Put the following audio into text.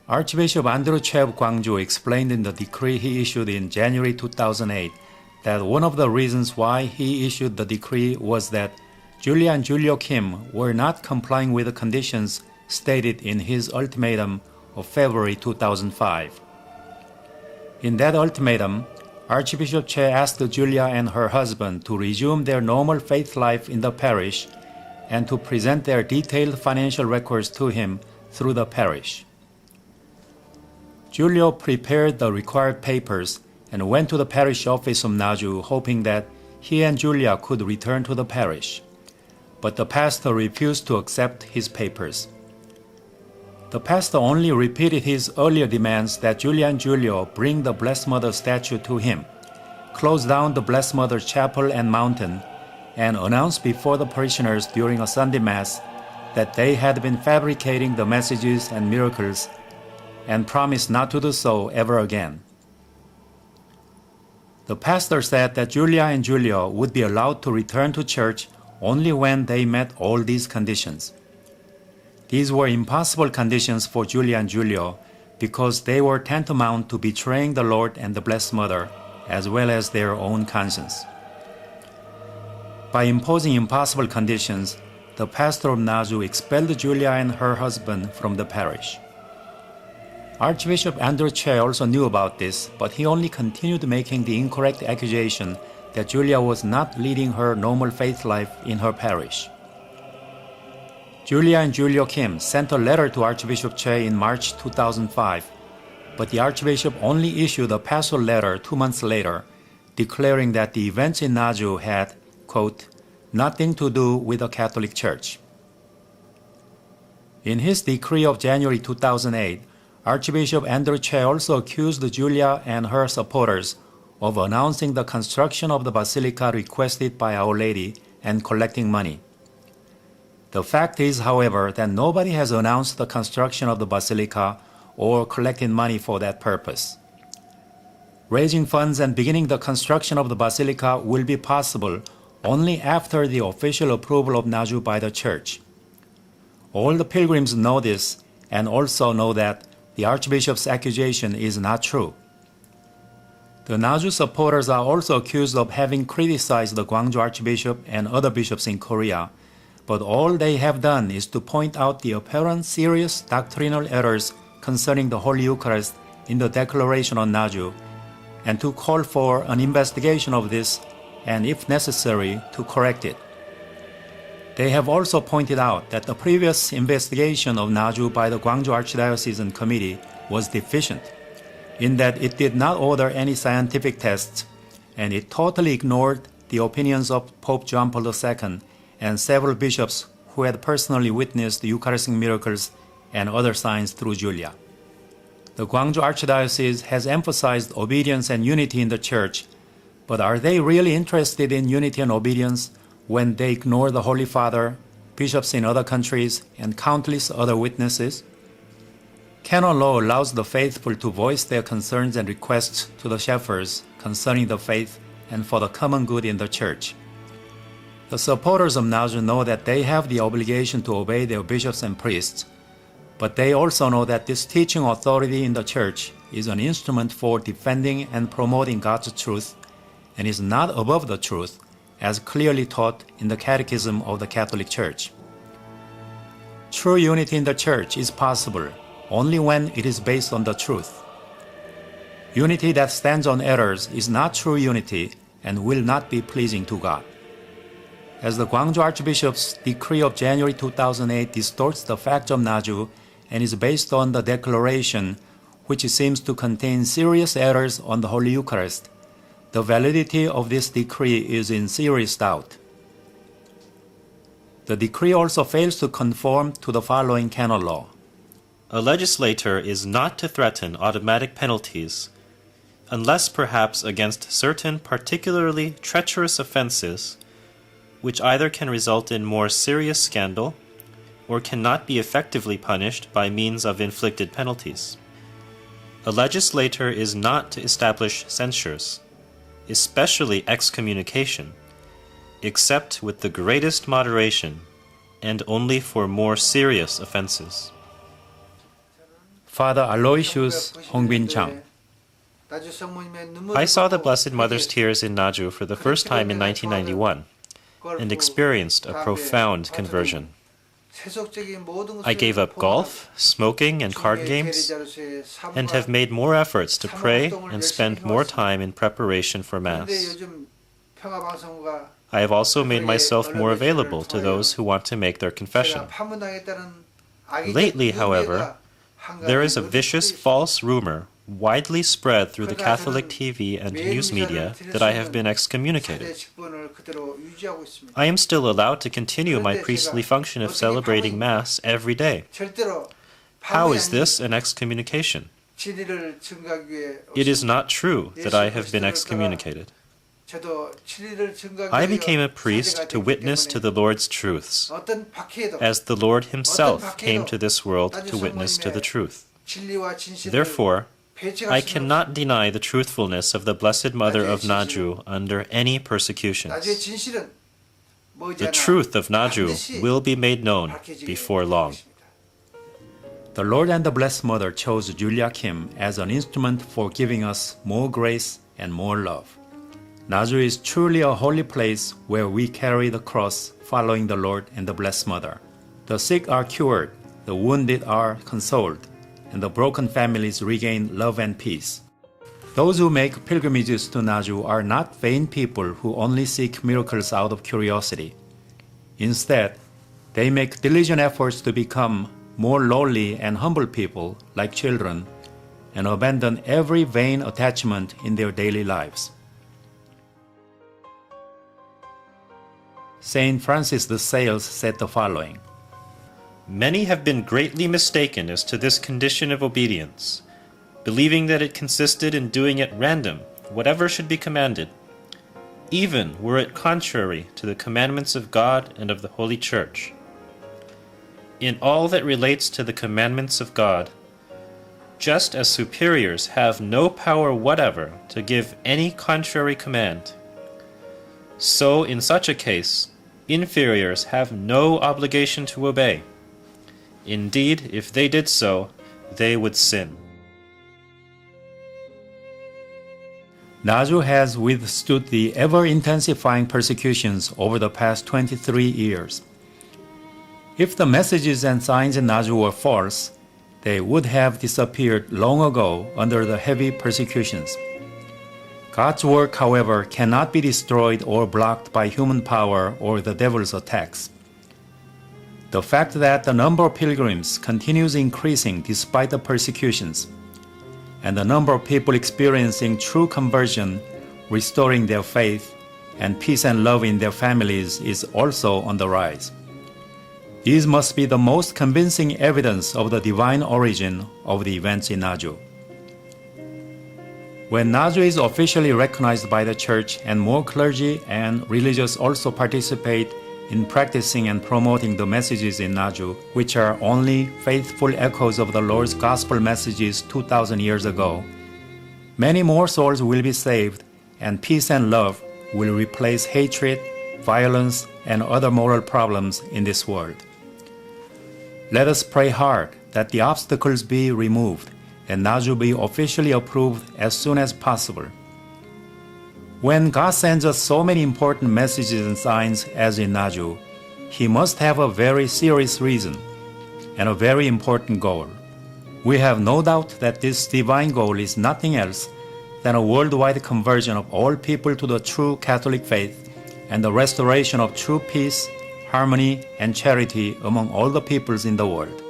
Archbishop Andrew Che of Gwangju explained in the decree he issued in January 2008 that one of the reasons why he issued the decree was that Julia and Juliakim were not complying with the conditions stated in his ultimatum of February 2005. In that ultimatum, Archbishop Che asked Julia and her husband to resume their normal faith life in the parish and to present their detailed financial records to him through the parish. Julia prepared the required papers and went to the parish office of Naju hoping that he and Julia could return to the parish. But the pastor refused to accept his papers. The pastor only repeated his earlier demands that Julia and Julia bring the Blessed Mother statue to him, close down the Blessed Mother chapel and mountain, and announce before the parishioners during a Sunday Mass that they had been fabricating the messages and miracles and promised not to do so ever again. The pastor said that Julia and Julia would be allowed to return to church only when they met all these conditions. These were impossible conditions for Julia and Julia because they were tantamount to betraying the Lord and the Blessed Mother as well as their own conscience. By imposing impossible conditions, the pastor of Naju expelled Julia and her husband from the parish. Archbishop Andrew Che also knew about this, but he only continued making the incorrect accusation that Julia was not leading her normal faith life in her parish. Julia and Juliakim sent a letter to Archbishop Che in March 2005, but the Archbishop only issued a pastoral letter 2 months later, declaring that the events in Naju had, quote, nothing to do with the Catholic Church. In his decree of January 2008, Archbishop Andrew Che also accused Julia and her supporters of announcing the construction of the basilica requested by Our Lady and collecting money. The fact is, however, that nobody has announced the construction of the basilica or collected money for that purpose. Raising funds and beginning the construction of the basilica will be possible only after the official approval of Naju by the Church. All the pilgrims know this and also know that the Archbishop's accusation is not true. The Naju supporters are also accused of having criticized the Gwangju Archbishop and other bishops in Korea, but all they have done is to point out the apparent serious doctrinal errors concerning the Holy Eucharist in the Declaration on Naju, and to call for an investigation of this and, if necessary, to correct it. They have also pointed out that the previous investigation of Naju by the Gwangju Archdiocesan Committee was deficient, in that it did not order any scientific tests, and it totally ignored the opinions of Pope John Paul II and several bishops who had personally witnessed the Eucharistic miracles and other signs through Julia. The Gwangju Archdiocese has emphasized obedience and unity in the Church, but are they really interested in unity and obedience when they ignore the Holy Father, bishops in other countries, and countless other witnesses? Canon law allows the faithful to voice their concerns and requests to the shepherds concerning the faith and for the common good in the Church. The supporters of Naju know that they have the obligation to obey their bishops and priests, but they also know that this teaching authority in the Church is an instrument for defending and promoting God's truth and is not above the truth, as clearly taught in the Catechism of the Catholic Church. True unity in the Church is possible only when it is based on the truth. Unity that stands on errors is not true unity and will not be pleasing to God. As the Gwangju Archbishop's decree of January 2008 distorts the facts of Naju and is based on the declaration, which seems to contain serious errors on the Holy Eucharist, the validity of this decree is in serious doubt. The decree also fails to conform to the following canon law. A legislator is not to threaten automatic penalties, unless perhaps against certain particularly treacherous offenses, which either can result in more serious scandal or cannot be effectively punished by means of inflicted penalties. A legislator is not to establish censures, especially excommunication, except with the greatest moderation and only for more serious offenses. Father Aloysius Hongbin-chang. I saw the Blessed Mother's tears in Naju for the first time in 1991 and experienced a profound conversion. I gave up golf, smoking, and card games, and have made more efforts to pray and spend more time in preparation for Mass. I have also made myself more available to those who want to make their confession. Lately, however, there is a vicious false rumor widely spread through the Catholic TV and news media that I have been excommunicated. I am still allowed to continue my priestly function of celebrating Mass every day. How is this an excommunication? It is not true that I have been excommunicated. I became a priest to witness to the Lord's truths, as the Lord Himself came to this world to witness to the truth. Therefore, I cannot deny the truthfulness of the Blessed Mother of Naju under any persecutions. The truth of Naju will be made known before long. The Lord and the Blessed Mother chose Juliakim as an instrument for giving us more grace and more love. Naju is truly a holy place where we carry the cross following the Lord and the Blessed Mother. The sick are cured, the wounded are consoled, and the broken families regain love and peace. Those who make pilgrimages to Naju are not vain people who only seek miracles out of curiosity. Instead, they make diligent efforts to become more lowly and humble people like children and abandon every vain attachment in their daily lives. Saint Francis de Sales said the following: Many have been greatly mistaken as to this condition of obedience, believing that it consisted in doing at random whatever should be commanded, even were it contrary to the commandments of God and of the Holy Church. In all that relates to the commandments of God, just as superiors have no power whatever to give any contrary command, so in such a case, inferiors have no obligation to obey. Indeed, if they did so, they would sin. Naju has withstood the ever-intensifying persecutions over the past 23 years. If the messages and signs in Naju were false, they would have disappeared long ago under the heavy persecutions. God's work, however, cannot be destroyed or blocked by human power or the devil's attacks. The fact that the number of pilgrims continues increasing despite the persecutions, and the number of people experiencing true conversion, restoring their faith, and peace and love in their families is also on the rise. These must be the most convincing evidence of the divine origin of the events in Naju. When Naju is officially recognized by the Church and more clergy and religious also participate in practicing and promoting the messages in Naju, which are only faithful echoes of the Lord's gospel messages 2,000 years ago, many more souls will be saved, and peace and love will replace hatred, violence, and other moral problems in this world. Let us pray hard that the obstacles be removed and Naju be officially approved as soon as possible. When God sends us so many important messages and signs as in Naju, He must have a very serious reason and a very important goal. We have no doubt that this divine goal is nothing else than a worldwide conversion of all people to the true Catholic faith and the restoration of true peace, harmony, and charity among all the peoples in the world.